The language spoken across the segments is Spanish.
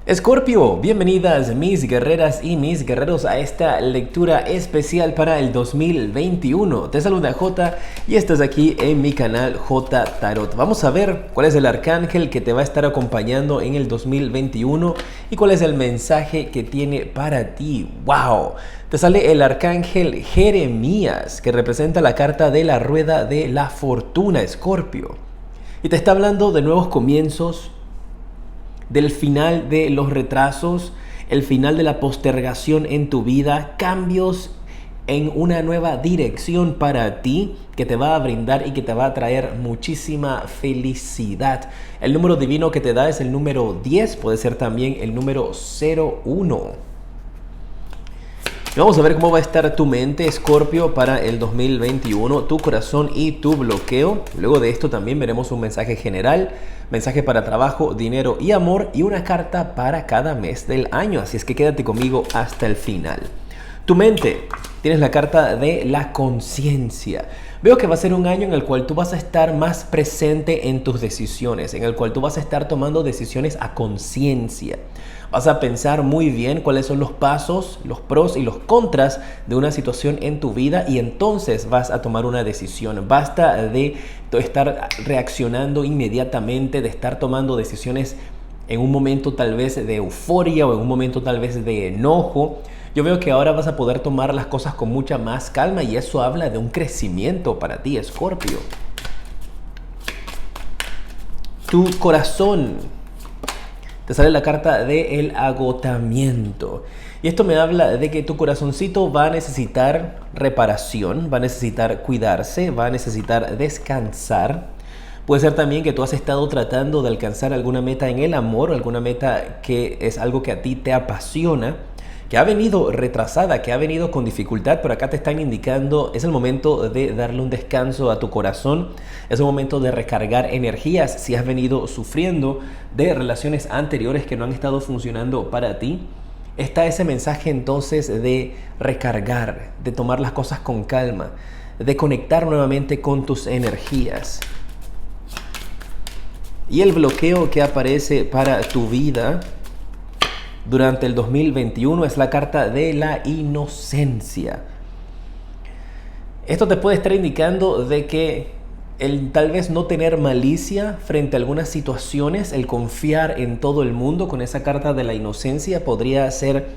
Escorpio, bienvenidas mis guerreras y mis guerreros a esta lectura especial para el 2021. Te saluda J y estás aquí en mi canal J Tarot. Vamos a ver cuál es el arcángel que te va a estar acompañando en el 2021 y cuál es el mensaje que tiene para ti. ¡Wow! Te sale el arcángel Jeremías, que representa la carta de la rueda de la fortuna, Escorpio. Y te está hablando de nuevos comienzos, del final de los retrasos, el final de la postergación en tu vida, cambios en una nueva dirección para ti que te va a brindar y que te va a traer muchísima felicidad. El número divino que te da es el número 10, puede ser también el número 01. Vamos a ver cómo va a estar tu mente, Escorpio, para el 2021, tu corazón y tu bloqueo. Luego de esto también veremos un mensaje general, mensaje para trabajo, dinero y amor y una carta para cada mes del año. Así es que quédate conmigo hasta el final. Tu mente, tienes la carta de la conciencia. Veo que va a ser un año en el cual tú vas a estar más presente en tus decisiones, en el cual tú vas a estar tomando decisiones a conciencia. Vas a pensar muy bien cuáles son los pasos, los pros y los contras de una situación en tu vida y entonces vas a tomar una decisión. Basta de estar reaccionando inmediatamente, de estar tomando decisiones en un momento tal vez de euforia o en un momento tal vez de enojo. Yo veo que ahora vas a poder tomar las cosas con mucha más calma y eso habla de un crecimiento para ti, Escorpio. Tu corazón. Te sale la carta del agotamiento. Y esto me habla de que tu corazoncito va a necesitar reparación, va a necesitar cuidarse, va a necesitar descansar. Puede ser también que tú has estado tratando de alcanzar alguna meta en el amor, alguna meta que es algo que a ti te apasiona, que ha venido retrasada, que ha venido con dificultad, pero acá te están indicando, es el momento de darle un descanso a tu corazón, es el momento de recargar energías si has venido sufriendo de relaciones anteriores que no han estado funcionando para ti. Está ese mensaje entonces de recargar, de tomar las cosas con calma, de conectar nuevamente con tus energías. Y el bloqueo que aparece para tu vida durante el 2021 es la carta de la inocencia. Esto te puede estar indicando de que el tal vez no tener malicia frente a algunas situaciones, el confiar en todo el mundo con esa carta de la inocencia podría ser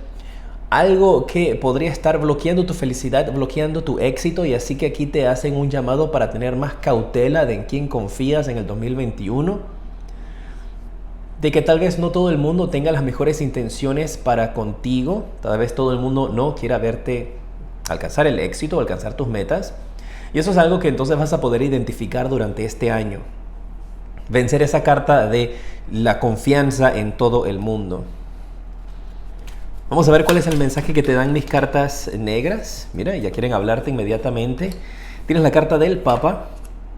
algo que podría estar bloqueando tu felicidad, bloqueando tu éxito, y así que aquí te hacen un llamado para tener más cautela de en quién confías en el 2021. De que tal vez no todo el mundo tenga las mejores intenciones para contigo, tal vez todo el mundo no quiera verte alcanzar el éxito, alcanzar tus metas, y eso es algo que entonces vas a poder identificar durante este año. Vencer esa carta de la confianza en todo el mundo. Vamos a ver cuál es el mensaje que te dan mis cartas negras. Mira, ya quieren hablarte inmediatamente. Tienes la carta del Papa,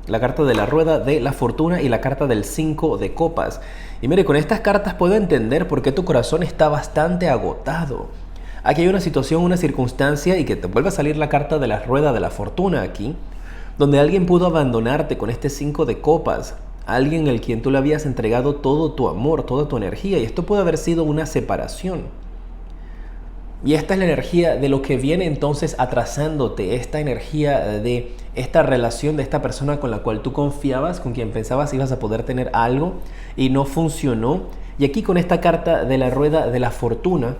la carta de la rueda de la fortuna y la carta del 5 de copas. Y mire, con estas cartas puedo entender por qué tu corazón está bastante agotado. Aquí hay una situación, una circunstancia, y que te vuelve a salir la carta de la rueda de la fortuna aquí, donde alguien pudo abandonarte con este 5 de copas, alguien al quien tú le habías entregado todo tu amor, toda tu energía, y esto puede haber sido una separación. Y esta es la energía de lo que viene entonces atrasándote, esta energía de esta relación de esta persona con la cual tú confiabas, con quien pensabas ibas a poder tener algo y no funcionó. Y aquí con esta carta de la rueda de la fortuna,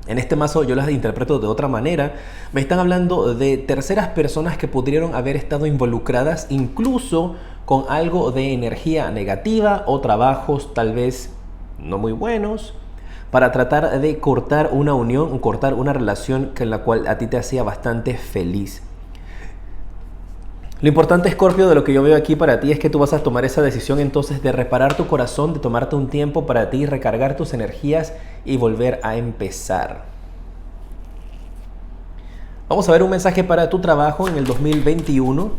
en este mazo yo las interpreto de otra manera, me están hablando de terceras personas que pudieron haber estado involucradas incluso con algo de energía negativa o trabajos tal vez no muy buenos, para tratar de cortar una unión o cortar una relación en la cual a ti te hacía bastante feliz. Lo importante, Escorpio, de lo que yo veo aquí para ti es que tú vas a tomar esa decisión entonces de reparar tu corazón, de tomarte un tiempo para ti, recargar tus energías y volver a empezar. Vamos a ver un mensaje para tu trabajo en el 2021.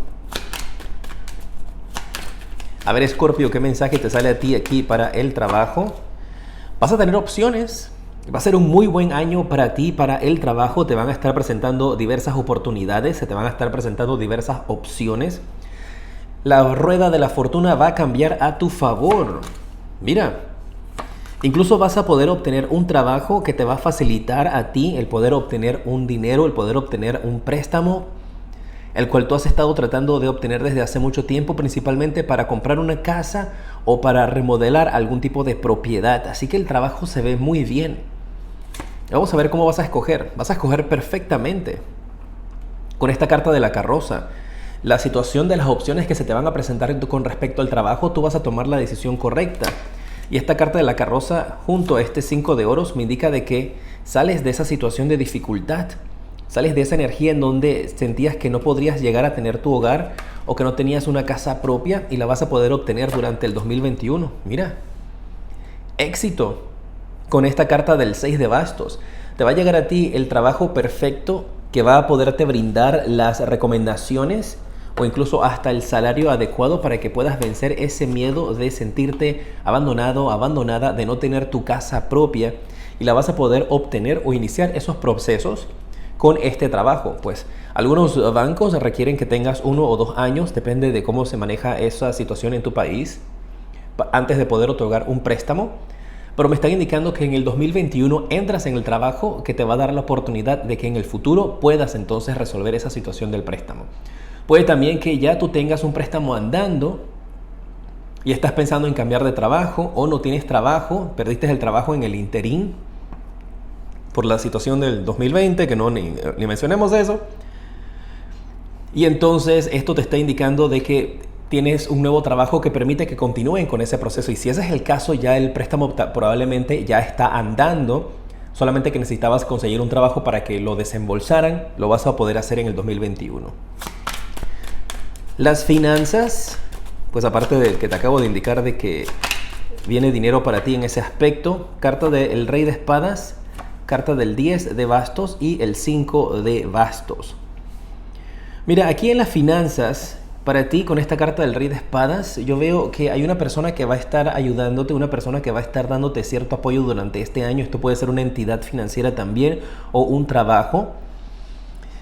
A ver, Escorpio, ¿qué mensaje te sale a ti aquí para el trabajo? Vas a tener opciones, va a ser un muy buen año para ti, para el trabajo. Te van a estar presentando diversas oportunidades, se te van a estar presentando diversas opciones. La rueda de la fortuna va a cambiar a tu favor. Mira, Incluso vas a poder obtener un trabajo que te va a facilitar a ti el poder obtener un dinero, el poder obtener un préstamo, el cual tú has estado tratando de obtener desde hace mucho tiempo, principalmente para comprar una casa o para remodelar algún tipo de propiedad. Así que el trabajo se ve muy bien. Vamos a ver cómo vas a escoger. Vas a escoger perfectamente. Con esta carta de la carroza, la situación de las opciones que se te van a presentar con respecto al trabajo, tú vas a tomar la decisión correcta. Y esta carta de la carroza junto a este 5 de oros me indica de que sales de esa situación de dificultad, sales de esa energía en donde sentías que no podrías llegar a tener tu hogar o que no tenías una casa propia y la vas a poder obtener durante el 2021. Mira, éxito con esta carta del 6 de bastos. Te va a llegar a ti el trabajo perfecto que va a poderte brindar las recomendaciones o incluso hasta el salario adecuado para que puedas vencer ese miedo de sentirte abandonado, abandonada, de no tener tu casa propia, y la vas a poder obtener o iniciar esos procesos con este trabajo. Pues algunos bancos requieren que tengas 1 o 2 años, depende de cómo se maneja esa situación en tu país, antes de poder otorgar un préstamo. Pero me están indicando que en el 2021 entras en el trabajo que te va a dar la oportunidad de que en el futuro puedas entonces resolver esa situación del préstamo. Puede también que ya tú tengas un préstamo andando y estás pensando en cambiar de trabajo, o no tienes trabajo, perdiste el trabajo en el interín por la situación del 2020, que no ni mencionemos eso. Y entonces esto te está indicando de que tienes un nuevo trabajo que permite que continúen con ese proceso. Y si ese es el caso, ya el préstamo probablemente ya está andando, solamente que necesitabas conseguir un trabajo para que lo desembolsaran. Lo vas a poder hacer en el 2021. Las finanzas, pues aparte del que te acabo de indicar de que viene dinero para ti en ese aspecto, carta del Rey de Espadas, carta del 10 de bastos y el 5 de bastos. Mira, aquí en las finanzas, para ti con esta carta del Rey de Espadas, yo veo que hay una persona que va a estar ayudándote, una persona que va a estar dándote cierto apoyo durante este año. Esto puede ser una entidad financiera también o un trabajo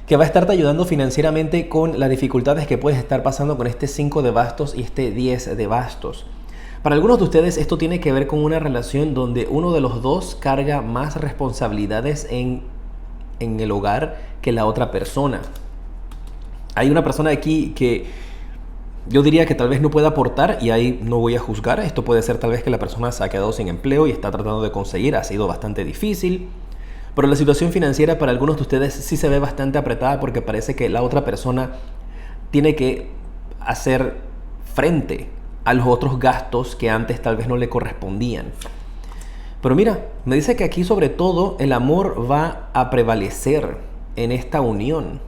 que va a estarte ayudando financieramente con las dificultades que puedes estar pasando con este 5 de bastos y este 10 de bastos. Para algunos de ustedes esto tiene que ver con una relación donde uno de los dos carga más responsabilidades en el hogar que la otra persona. Hay una persona aquí que yo diría que tal vez no pueda aportar, y ahí no voy a juzgar. Esto puede ser tal vez que la persona se ha quedado sin empleo y está tratando de conseguir, ha sido bastante difícil. Pero la situación financiera para algunos de ustedes sí se ve bastante apretada, porque parece que la otra persona tiene que hacer frente a los otros gastos que antes tal vez no le correspondían. Pero mira, me dice que aquí sobre todo el amor va a prevalecer en esta unión,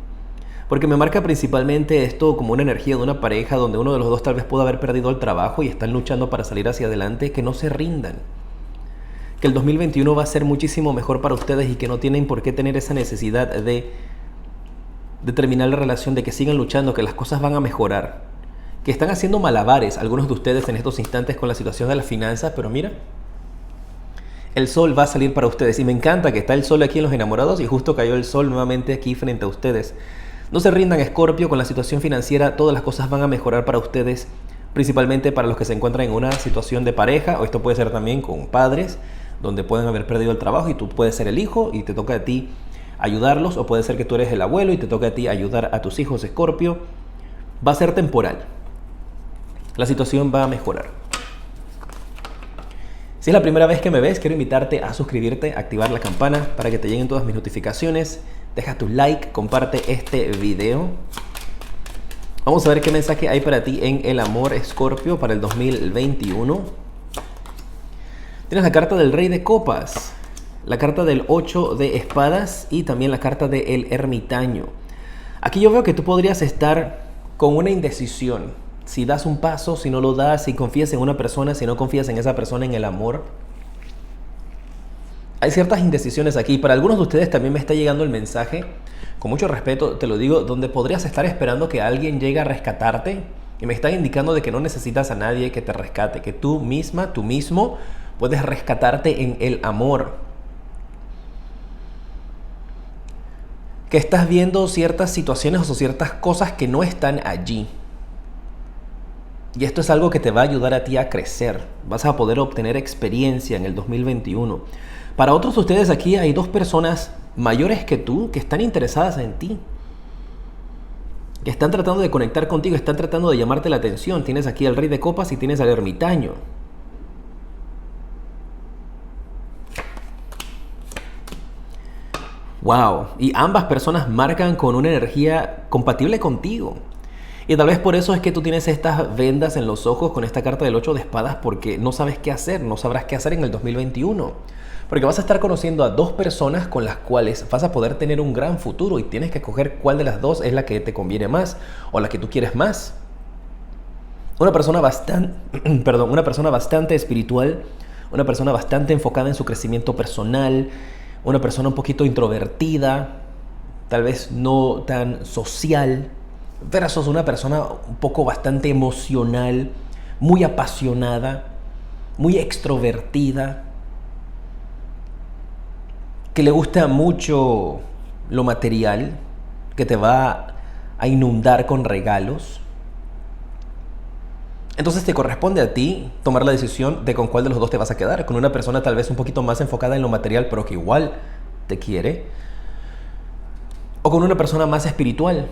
porque me marca principalmente esto como una energía de una pareja donde uno de los dos tal vez pueda haber perdido el trabajo y están luchando para salir hacia adelante. Que no se rindan, que el 2021 va a ser muchísimo mejor para ustedes y que no tienen por qué tener esa necesidad de terminar la relación, de que sigan luchando, que las cosas van a mejorar, que están haciendo malabares algunos de ustedes en estos instantes con la situación de las finanzas. Pero mira, el sol va a salir para ustedes, y me encanta que está el sol aquí en los enamorados y justo cayó el sol nuevamente aquí frente a ustedes. No se rindan, Escorpio, con la situación financiera. Todas las cosas van a mejorar para ustedes, principalmente para los que se encuentran en una situación de pareja, o esto puede ser también con padres, donde pueden haber perdido el trabajo y tú puedes ser el hijo y te toca a ti ayudarlos, o puede ser que tú eres el abuelo y te toca a ti ayudar a tus hijos, Escorpio. Va a ser temporal. La situación va a mejorar. Si es la primera vez que me ves, quiero invitarte a suscribirte, activar la campana para que te lleguen todas mis notificaciones. Deja tu like, comparte este video. Vamos a ver qué mensaje hay para ti en el amor, Escorpio, para el 2021. Tienes la carta del Rey de Copas, la carta del 8 de Espadas y también la carta del Ermitaño. Aquí yo veo que tú podrías estar con una indecisión. Si das un paso, si no lo das, si confías en una persona, si no confías en esa persona, en el amor. Hay ciertas indecisiones aquí. Para algunos de ustedes también me está llegando el mensaje, con mucho respeto te lo digo, donde podrías estar esperando que alguien llegue a rescatarte, y me están indicando de que no necesitas a nadie que te rescate, que tú misma, tú mismo puedes rescatarte en el amor. Que estás viendo ciertas situaciones o ciertas cosas que no están allí. Y esto es algo que te va a ayudar a ti a crecer. Vas a poder obtener experiencia en el 2021. Para otros de ustedes aquí hay 2 personas mayores que tú que están interesadas en ti. Que están tratando de conectar contigo, están tratando de llamarte la atención. Tienes aquí al Rey de Copas y tienes al Ermitaño. Wow. Y ambas personas marcan con una energía compatible contigo. Y tal vez por eso es que tú tienes estas vendas en los ojos con esta carta del 8 de espadas, porque no sabes qué hacer, no sabrás qué hacer en el 2021. Porque vas a estar conociendo a 2 personas con las cuales vas a poder tener un gran futuro y tienes que escoger cuál de las 2 es la que te conviene más o la que tú quieres más. Una persona bastante espiritual, una persona bastante enfocada en su crecimiento personal, una persona un poquito introvertida, tal vez no tan social, versus una persona un poco bastante emocional, muy apasionada, muy extrovertida, que le gusta mucho lo material, que te va a inundar con regalos. Entonces te corresponde a ti tomar la decisión de con cuál de los 2 te vas a quedar. Con una persona tal vez un poquito más enfocada en lo material, pero que igual te quiere. O con una persona más espiritual,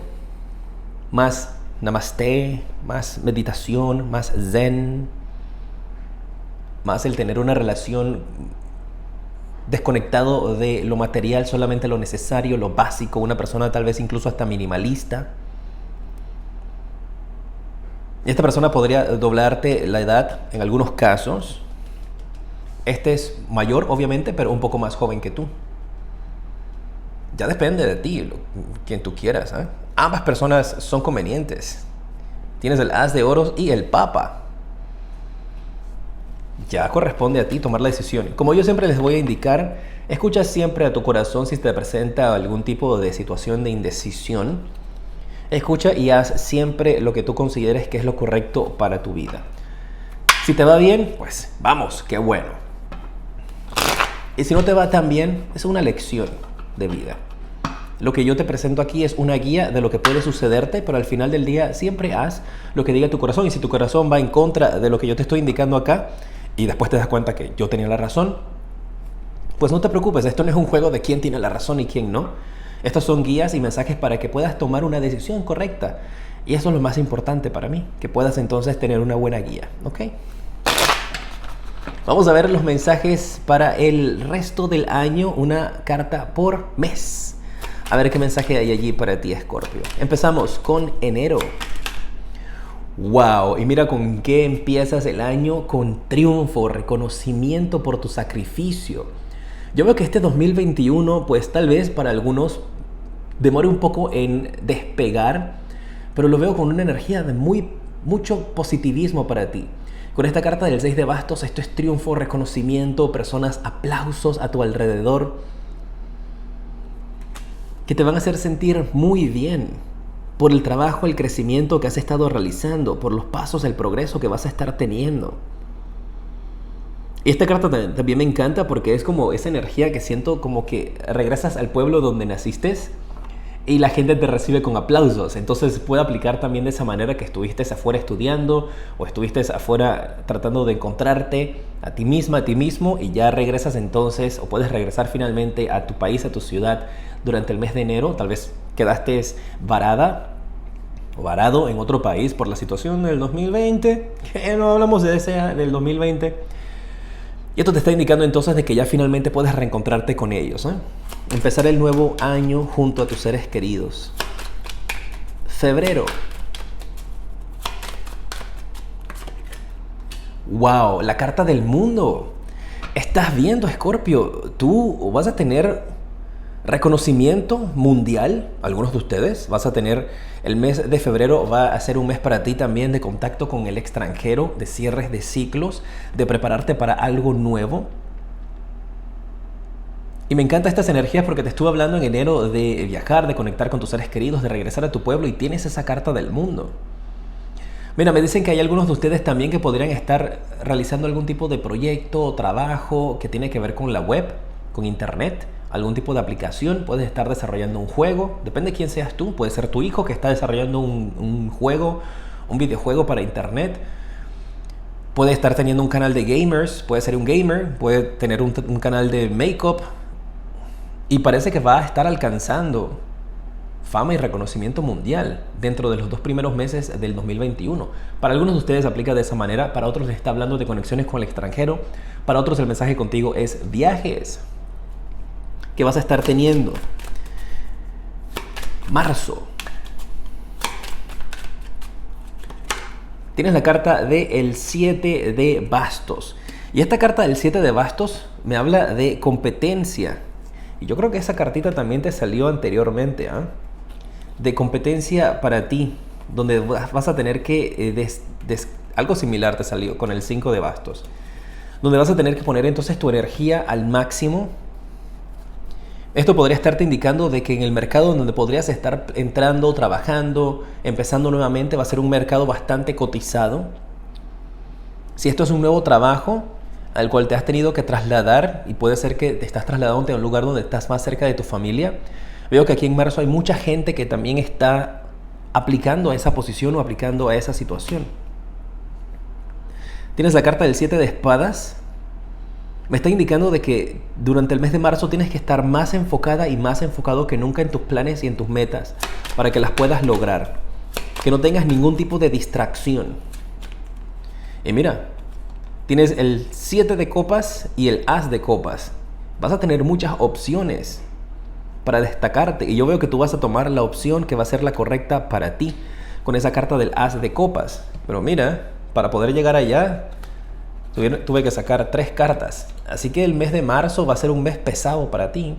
más namaste, más meditación, más zen, más el tener una relación desconectado de lo material, solamente lo necesario, lo básico, una persona tal vez incluso hasta minimalista. Esta persona podría doblarte la edad en algunos casos. Este es mayor, obviamente, pero un poco más joven que tú. Ya depende de ti, quien tú quieras, ¿eh? Ambas personas son convenientes. Tienes el As de Oros y el Papa. Ya corresponde a ti tomar la decisión. Como yo siempre les voy a indicar, escucha siempre a tu corazón si te presenta algún tipo de situación de indecisión. Escucha y haz siempre lo que tú consideres que es lo correcto para tu vida. Si te va bien, pues vamos, qué bueno. Y si no te va tan bien, es una lección de vida. Lo que yo te presento aquí es una guía de lo que puede sucederte, pero al final del día siempre haz lo que diga tu corazón. Y si tu corazón va en contra de lo que yo te estoy indicando acá, y después te das cuenta que yo tenía la razón, pues no te preocupes, esto no es un juego de quién tiene la razón y quién no. Estos son guías y mensajes para que puedas tomar una decisión correcta. Y eso es lo más importante para mí, que puedas entonces tener una buena guía, ¿ok? Vamos a ver los mensajes para el resto del año, una carta por mes. A ver qué mensaje hay allí para ti, Escorpio. Empezamos con enero. ¡Wow! Y mira con qué empiezas el año: con triunfo, reconocimiento por tu sacrificio. Yo veo que este 2021, pues tal vez para algunos demore un poco en despegar, pero lo veo con una energía de mucho positivismo para ti. Con esta carta del 6 de bastos, esto es triunfo, reconocimiento, personas, aplausos a tu alrededor, que te van a hacer sentir muy bien por el trabajo, el crecimiento que has estado realizando, por los pasos, el progreso que vas a estar teniendo. Y esta carta también me encanta porque es como esa energía que siento como que regresas al pueblo donde naciste y la gente te recibe con aplausos. Entonces puede aplicar también de esa manera que estuviste afuera estudiando o estuviste afuera tratando de encontrarte a ti misma, a ti mismo, y ya regresas entonces, o puedes regresar finalmente a tu país, a tu ciudad durante el mes de enero. Tal vez quedaste varada o varado en otro país por la situación del 2020, que no hablamos de del 2020. Y esto te está indicando entonces de que ya finalmente puedes reencontrarte con ellos, ¿eh? Empezar el nuevo año junto a tus seres queridos. Febrero. ¡Wow! La carta del mundo. Estás viendo, Escorpio, tú vas a tener reconocimiento mundial, algunos de ustedes. Vas a tener, el mes de febrero va a ser un mes para ti también de contacto con el extranjero, de cierres de ciclos, de prepararte para algo nuevo. Y me encantan estas energías porque te estuve hablando en enero de viajar, de conectar con tus seres queridos, de regresar a tu pueblo, y tienes esa carta del mundo. Mira, me dicen que hay algunos de ustedes también que podrían estar realizando algún tipo de proyecto o trabajo que tiene que ver con la web, con internet, algún tipo de aplicación. Puedes estar desarrollando un juego, depende de quién seas tú. Puede ser tu hijo que está desarrollando un juego un videojuego para internet. Puede estar teniendo un canal de gamers, puede ser un gamer, puede tener un canal de make-up. Y parece que va a estar alcanzando fama y reconocimiento mundial dentro de los 2 primeros meses del 2021. Para algunos de ustedes aplica de esa manera, para otros les está hablando de conexiones con el extranjero, para otros el mensaje contigo es viajes que vas a estar teniendo. Marzo. Tienes la carta del 7 de bastos. Y esta carta del 7 de bastos me habla de competencia. Y yo creo que esa cartita también te salió anteriormente, ¿eh? De competencia para ti, donde vas a tener que... algo similar te salió con el 5 de bastos. Donde vas a tener que poner entonces tu energía al máximo. Esto podría estarte indicando de que en el mercado donde podrías estar entrando, trabajando, empezando nuevamente, va a ser un mercado bastante cotizado. Si esto es un nuevo trabajo al cual te has tenido que trasladar, y puede ser que te estás trasladando a un lugar donde estás más cerca de tu familia, veo que aquí en marzo hay mucha gente que también está aplicando a esa posición o aplicando a esa situación. Tienes la carta del 7 de espadas. Me está indicando de que durante el mes de marzo tienes que estar más enfocada y más enfocado que nunca en tus planes y en tus metas para que las puedas lograr. Que no tengas ningún tipo de distracción. Y mira, tienes el 7 de copas y el as de copas. Vas a tener muchas opciones para destacarte. Y yo veo que tú vas a tomar la opción que va a ser la correcta para ti con esa carta del as de copas. Pero mira, para poder llegar allá... tuve que sacar 3 cartas. Así que el mes de marzo va a ser un mes pesado para ti.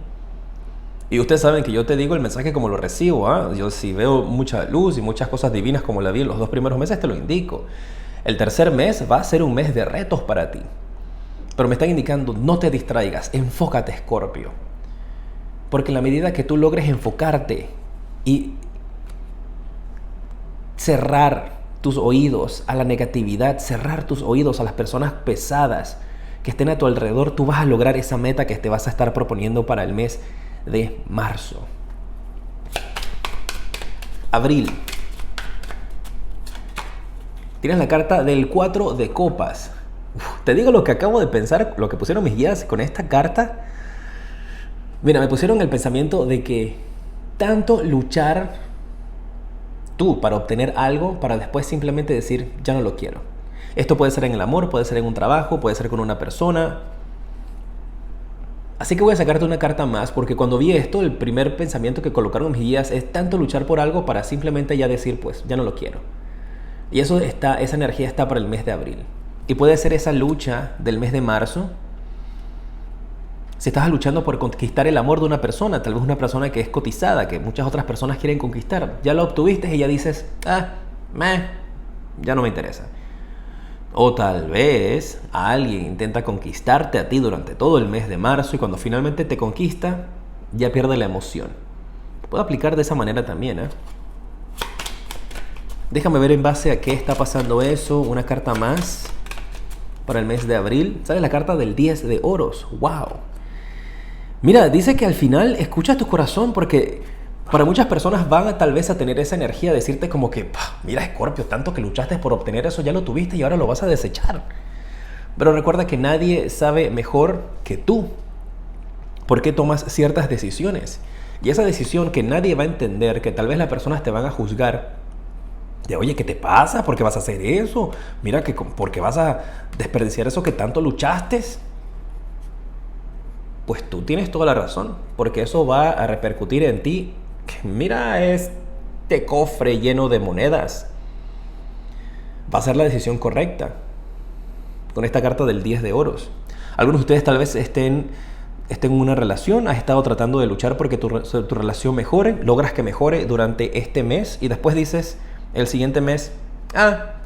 Y ustedes saben que yo te digo el mensaje como lo recibo, ¿eh? Yo si veo mucha luz y muchas cosas divinas como la vi en los 2 primeros meses, te lo indico. El tercer mes va a ser un mes de retos para ti. Pero me están indicando, no te distraigas, enfócate, Escorpio. Porque en la medida que tú logres enfocarte y cerrar tus oídos a la negatividad, cerrar tus oídos a las personas pesadas que estén a tu alrededor, tú vas a lograr esa meta que te vas a estar proponiendo para el mes de marzo. Abril. Tienes la carta del 4 de copas. Te digo lo que acabo de pensar, lo que pusieron mis guías con esta carta. Mira, me pusieron el pensamiento de que tanto luchar tú para obtener algo, para después simplemente decir, ya no lo quiero. Esto puede ser en el amor, puede ser en un trabajo, puede ser con una persona. Así que voy a sacarte una carta más, porque cuando vi esto, el primer pensamiento que colocaron mis guías es tanto luchar por algo para simplemente ya decir, pues, ya no lo quiero. Y esa energía está para el mes de abril. Y puede ser esa lucha del mes de marzo. Si estás luchando por conquistar el amor de una persona, tal vez una persona que es cotizada, que muchas otras personas quieren conquistar, ya lo obtuviste y ya dices, ya no me interesa. O tal vez alguien intenta conquistarte a ti durante todo el mes de marzo y cuando finalmente te conquista, ya pierde la emoción. Puedo aplicar de esa manera también, ¿eh? Déjame ver en base a qué está pasando eso. Una carta más para el mes de abril. Sale la carta del 10 de oros. ¡Wow! Mira, dice que al final escuchas tu corazón porque para muchas personas van a tal vez a tener esa energía de decirte como que, mira, Escorpio, tanto que luchaste por obtener eso, ya lo tuviste y ahora lo vas a desechar. Pero recuerda que nadie sabe mejor que tú por qué tomas ciertas decisiones. Y esa decisión que nadie va a entender, que tal vez las personas te van a juzgar, de oye, ¿qué te pasa? ¿Por qué vas a hacer eso? Mira, ¿por qué vas a desperdiciar eso que tanto luchaste? Pues tú tienes toda la razón, porque eso va a repercutir en ti. Mira este cofre lleno de monedas. Va a ser la decisión correcta con esta carta del 10 de oros. Algunos de ustedes tal vez estén en una relación, has estado tratando de luchar porque tu relación mejore, logras que mejore durante este mes y después dices el siguiente mes,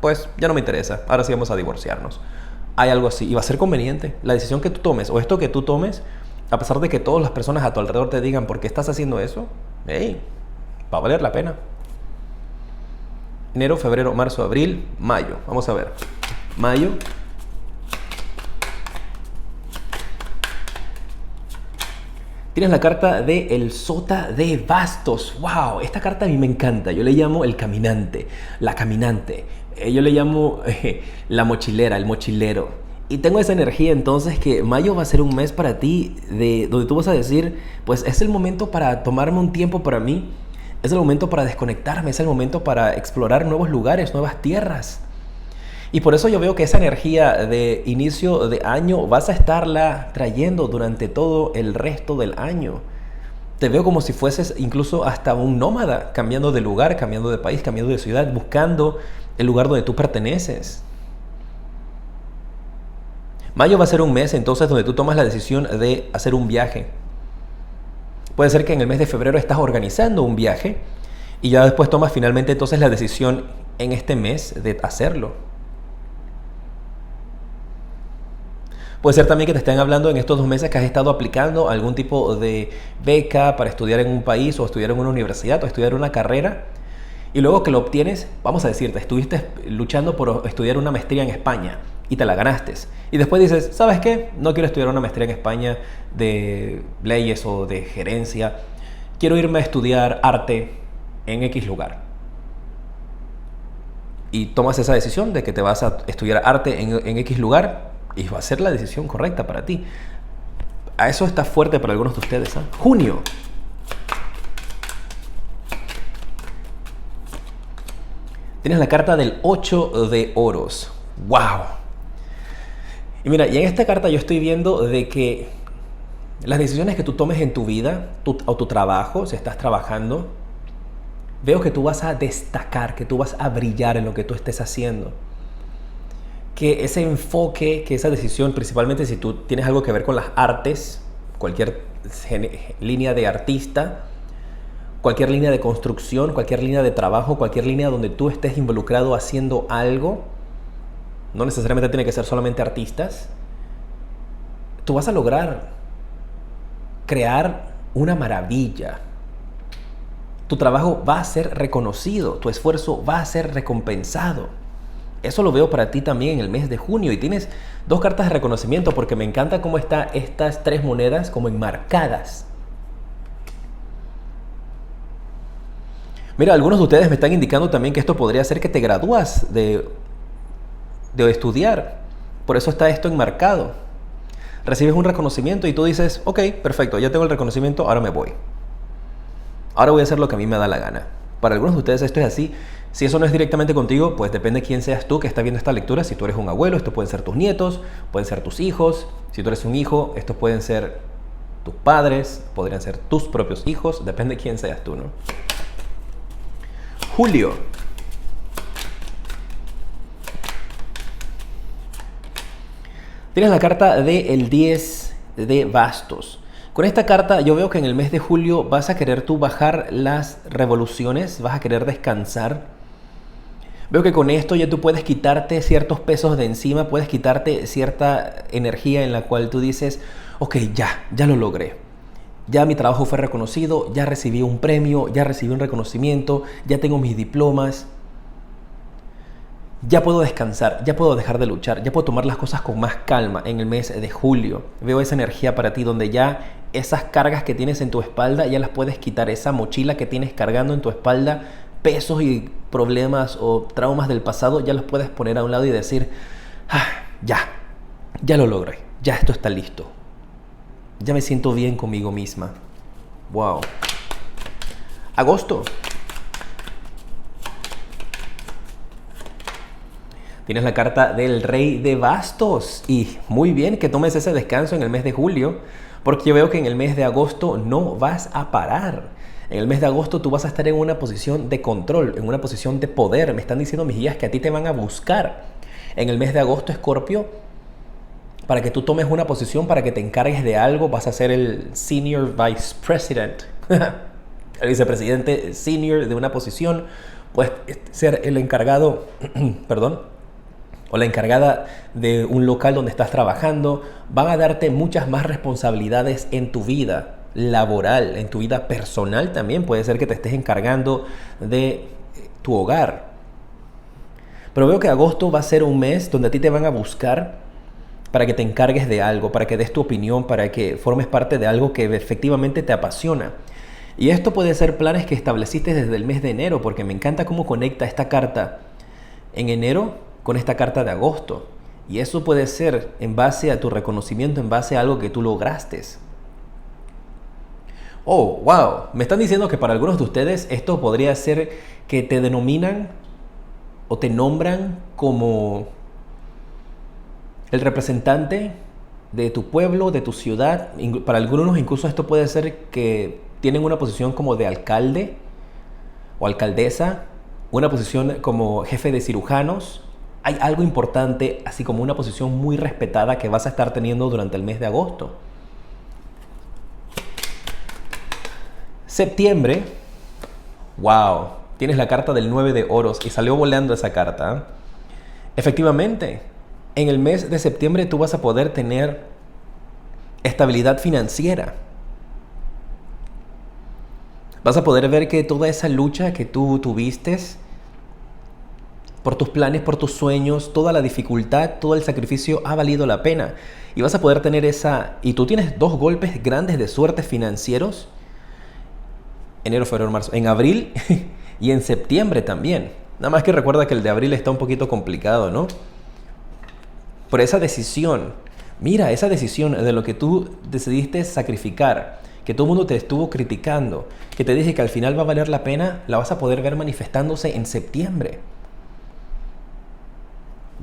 pues ya no me interesa, ahora sí vamos a divorciarnos. Hay algo así y va a ser conveniente. La decisión que tú tomes o esto que tú tomes, a pesar de que todas las personas a tu alrededor te digan por qué estás haciendo eso, va a valer la pena. Enero, febrero, marzo, abril, mayo. Vamos a ver. Mayo. Tienes la carta de el Sota de Bastos. ¡Wow! Esta carta a mí me encanta. Yo le llamo el caminante, la caminante. Yo le llamo la mochilera, el mochilero. Y tengo esa energía entonces que mayo va a ser un mes para ti de donde tú vas a decir, pues es el momento para tomarme un tiempo para mí. Es el momento para desconectarme. Es el momento para explorar nuevos lugares, nuevas tierras. Y por eso yo veo que esa energía de inicio de año vas a estarla trayendo durante todo el resto del año. Te veo como si fueses incluso hasta un nómada, cambiando de lugar, cambiando de país, cambiando de ciudad, buscando el lugar donde tú perteneces. Mayo va a ser un mes entonces donde tú tomas la decisión de hacer un viaje. Puede ser que en el mes de febrero estás organizando un viaje y ya después tomas finalmente entonces la decisión en este mes de hacerlo. Puede ser también que te estén hablando en estos 2 meses que has estado aplicando algún tipo de beca para estudiar en un país o estudiar en una universidad o estudiar una carrera y luego que lo obtienes, vamos a decirte, estuviste luchando por estudiar una maestría en España y te la ganaste. Y después dices, ¿sabes qué? No quiero estudiar una maestría en España de leyes o de gerencia. Quiero irme a estudiar arte en X lugar. Y tomas esa decisión de que te vas a estudiar arte en X lugar. Y va a ser la decisión correcta para ti. A eso está fuerte para algunos de ustedes. Junio. Tienes la carta del 8 de oros. ¡Wow! Y mira, y en esta carta yo estoy viendo de que las decisiones que tú tomes en tu vida o tu trabajo, si estás trabajando, veo que tú vas a destacar, que tú vas a brillar en lo que tú estés haciendo. Que ese enfoque, que esa decisión, principalmente si tú tienes algo que ver con las artes, cualquier línea de artista, cualquier línea de construcción, cualquier línea de trabajo, cualquier línea donde tú estés involucrado haciendo algo, no necesariamente tiene que ser solamente artistas, tú vas a lograr crear una maravilla. Tu trabajo va a ser reconocido, tu esfuerzo va a ser recompensado. Eso lo veo para ti también en el mes de junio y tienes 2 cartas de reconocimiento porque me encanta cómo están estas 3 monedas como enmarcadas. Mira, algunos de ustedes me están indicando también que esto podría ser que te gradúas de estudiar. Por eso está esto enmarcado. Recibes un reconocimiento y tú dices, ok, perfecto, ya tengo el reconocimiento, ahora me voy. Ahora voy a hacer lo que a mí me da la gana. Para algunos de ustedes esto es así. Si eso no es directamente contigo, pues depende de quién seas tú que está viendo esta lectura. Si tú eres un abuelo, estos pueden ser tus nietos, pueden ser tus hijos. Si tú eres un hijo, estos pueden ser tus padres, podrían ser tus propios hijos. Depende de quién seas tú, ¿no? Julio. Tienes la carta del 10 de bastos. Con esta carta yo veo que en el mes de julio vas a querer tú bajar las revoluciones, vas a querer descansar. Veo que con esto ya tú puedes quitarte ciertos pesos de encima, puedes quitarte cierta energía en la cual tú dices, ok, ya lo logré. Ya mi trabajo fue reconocido, ya recibí un premio, ya recibí un reconocimiento, ya tengo mis diplomas. Ya puedo descansar, ya puedo dejar de luchar, ya puedo tomar las cosas con más calma en el mes de julio. Veo esa energía para ti donde ya esas cargas que tienes en tu espalda ya las puedes quitar, esa mochila que tienes cargando en tu espalda, pesos y problemas o traumas del pasado, ya los puedes poner a un lado y decir, ya lo logré, ya esto está listo. Ya me siento bien conmigo misma. Wow. Agosto. Tienes la carta del Rey de Bastos y muy bien que tomes ese descanso en el mes de julio porque yo veo que en el mes de agosto no vas a parar. En el mes de agosto tú vas a estar en una posición de control, en una posición de poder. Me están diciendo mis guías que a ti te van a buscar. En el mes de agosto, Escorpio, para que tú tomes una posición, para que te encargues de algo, vas a ser el Senior Vice President, el vicepresidente senior de una posición, puedes ser el encargado, o la encargada de un local donde estás trabajando. Van a darte muchas más responsabilidades en tu vida laboral, en tu vida personal también. Puede ser que te estés encargando de tu hogar. Pero veo que agosto va a ser un mes donde a ti te van a buscar para que te encargues de algo, para que des tu opinión, para que formes parte de algo que efectivamente te apasiona. Y esto puede ser planes que estableciste desde el mes de enero, porque me encanta cómo conecta esta carta en enero con esta carta de agosto. Y eso puede ser en base a tu reconocimiento, en base a algo que tú lograste. Oh, wow. Me están diciendo que para algunos de ustedes esto podría ser que te denominan o te nombran como el representante de tu pueblo, de tu ciudad. Para algunos incluso esto puede ser que tienen una posición como de alcalde o alcaldesa, una posición como jefe de cirujanos. Hay algo importante, así como una posición muy respetada que vas a estar teniendo durante el mes de agosto. Septiembre, wow, tienes la carta del 9 de oros y salió volando esa carta. Efectivamente, en el mes de septiembre tú vas a poder tener estabilidad financiera. Vas a poder ver que toda esa lucha que tú tuviste por tus planes, por tus sueños, toda la dificultad, todo el sacrificio ha valido la pena. Y vas a poder tener y tú tienes 2 golpes grandes de suerte financieros. Enero, febrero, marzo. En abril y en septiembre también. Nada más que recuerda que el de abril está un poquito complicado, ¿no? Por esa decisión. Mira, esa decisión de lo que tú decidiste sacrificar, que todo el mundo te estuvo criticando, que te dije que al final va a valer la pena, la vas a poder ver manifestándose en septiembre.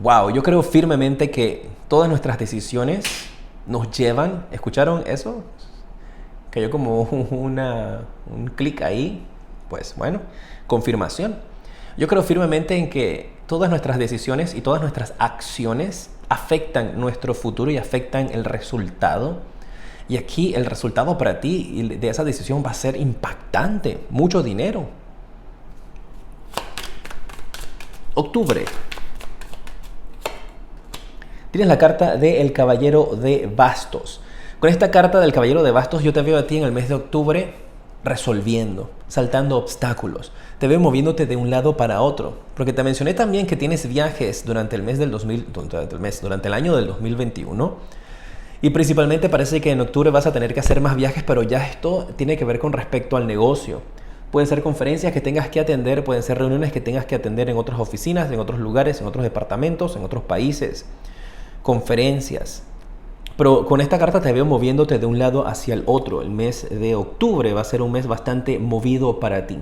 Wow, yo creo firmemente que todas nuestras decisiones nos llevan, ¿escucharon eso? Cayó como un clic ahí, pues bueno, confirmación. Yo creo firmemente en que todas nuestras decisiones y todas nuestras acciones afectan nuestro futuro y afectan el resultado. Y aquí el resultado para ti de esa decisión va a ser impactante, mucho dinero. Octubre. Tienes la carta del Caballero de Bastos. Con esta carta del Caballero de Bastos yo te veo a ti en el mes de octubre resolviendo, saltando obstáculos. Te veo moviéndote de un lado para otro. Porque te mencioné también que tienes viajes durante el año del 2021. Y principalmente parece que en octubre vas a tener que hacer más viajes, pero ya esto tiene que ver con respecto al negocio. Pueden ser conferencias que tengas que atender, pueden ser reuniones que tengas que atender en otras oficinas, en otros lugares, en otros departamentos, en otros países. Conferencias. Pero con esta carta te veo moviéndote de un lado hacia el otro. El mes de octubre va a ser un mes bastante movido para ti.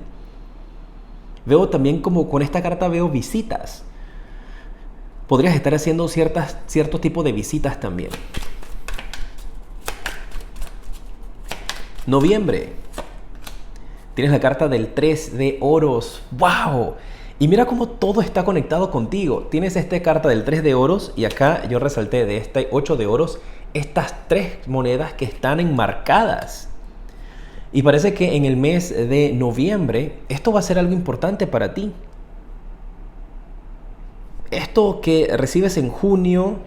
Veo también como con esta carta veo visitas. Podrías estar haciendo cierto tipo de visitas también. Noviembre. Tienes la carta del 3 de oros. ¡Wow! Y mira cómo todo está conectado contigo. Tienes esta carta del 3 de oros y acá yo resalté de este 8 de oros estas 3 monedas que están enmarcadas. Y parece que en el mes de noviembre esto va a ser algo importante para ti. Esto que recibes en junio,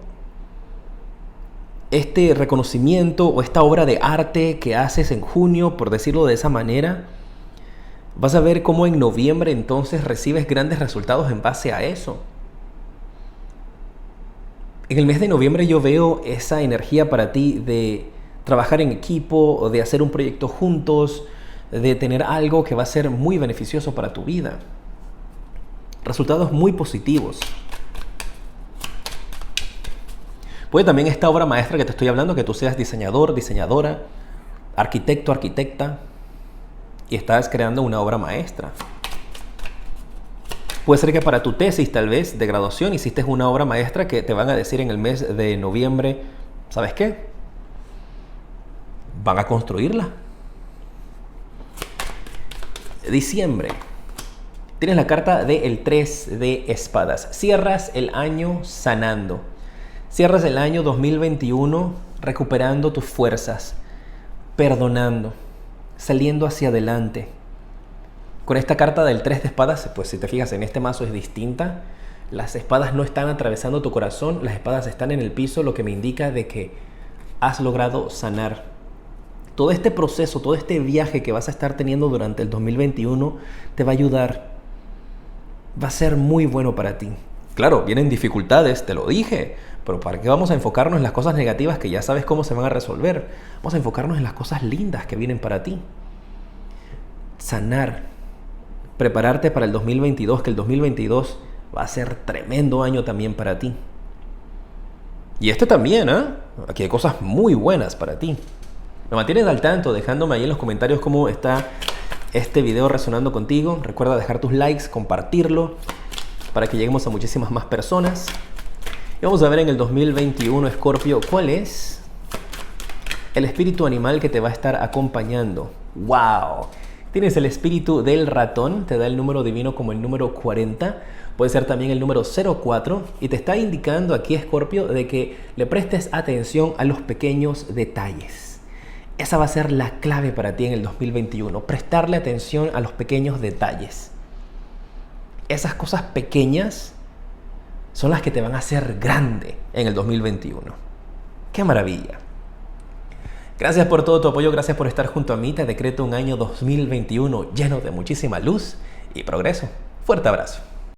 este reconocimiento o esta obra de arte que haces en junio, por decirlo de esa manera, vas a ver cómo en noviembre entonces recibes grandes resultados en base a eso. En el mes de noviembre yo veo esa energía para ti de trabajar en equipo, o de hacer un proyecto juntos, de tener algo que va a ser muy beneficioso para tu vida. Resultados muy positivos. Puede también esta obra maestra que te estoy hablando, que tú seas diseñador, diseñadora, arquitecto, arquitecta, y estás creando una obra maestra. Puede ser que para tu tesis, tal vez, de graduación, hiciste una obra maestra que te van a decir en el mes de noviembre, ¿sabes qué? Van a construirla. Diciembre. Tienes la carta del 3 de espadas. Cierras el año sanando. Cierras el año 2021 recuperando tus fuerzas, perdonando, saliendo hacia adelante. Con esta carta del 3 de espadas, pues si te fijas en este mazo es distinta. Las espadas no están atravesando tu corazón, las espadas están en el piso, lo que me indica de que has logrado sanar. Todo este proceso, todo este viaje que vas a estar teniendo durante el 2021 te va a ayudar. Va a ser muy bueno para ti. Claro, vienen dificultades, te lo dije, pero ¿para qué vamos a enfocarnos en las cosas negativas que ya sabes cómo se van a resolver? Vamos a enfocarnos en las cosas lindas que vienen para ti. Sanar, prepararte para el 2022, que el 2022 va a ser tremendo año también para ti. Y este también, ¿eh? Aquí hay cosas muy buenas para ti. Me mantienes al tanto dejándome ahí en los comentarios cómo está este video resonando contigo. Recuerda dejar tus likes, compartirlo para que lleguemos a muchísimas más personas. Y vamos a ver en el 2021, Escorpio, cuál es el espíritu animal que te va a estar acompañando. ¡Wow! Tienes el espíritu del ratón, te da el número divino como el número 40. Puede ser también el número 04 y te está indicando aquí, Escorpio, de que le prestes atención a los pequeños detalles. Esa va a ser la clave para ti en el 2021, prestarle atención a los pequeños detalles. Esas cosas pequeñas son las que te van a hacer grande en el 2021. ¡Qué maravilla! Gracias por todo tu apoyo, gracias por estar junto a mí. Te decreto un año 2021 lleno de muchísima luz y progreso. Fuerte abrazo.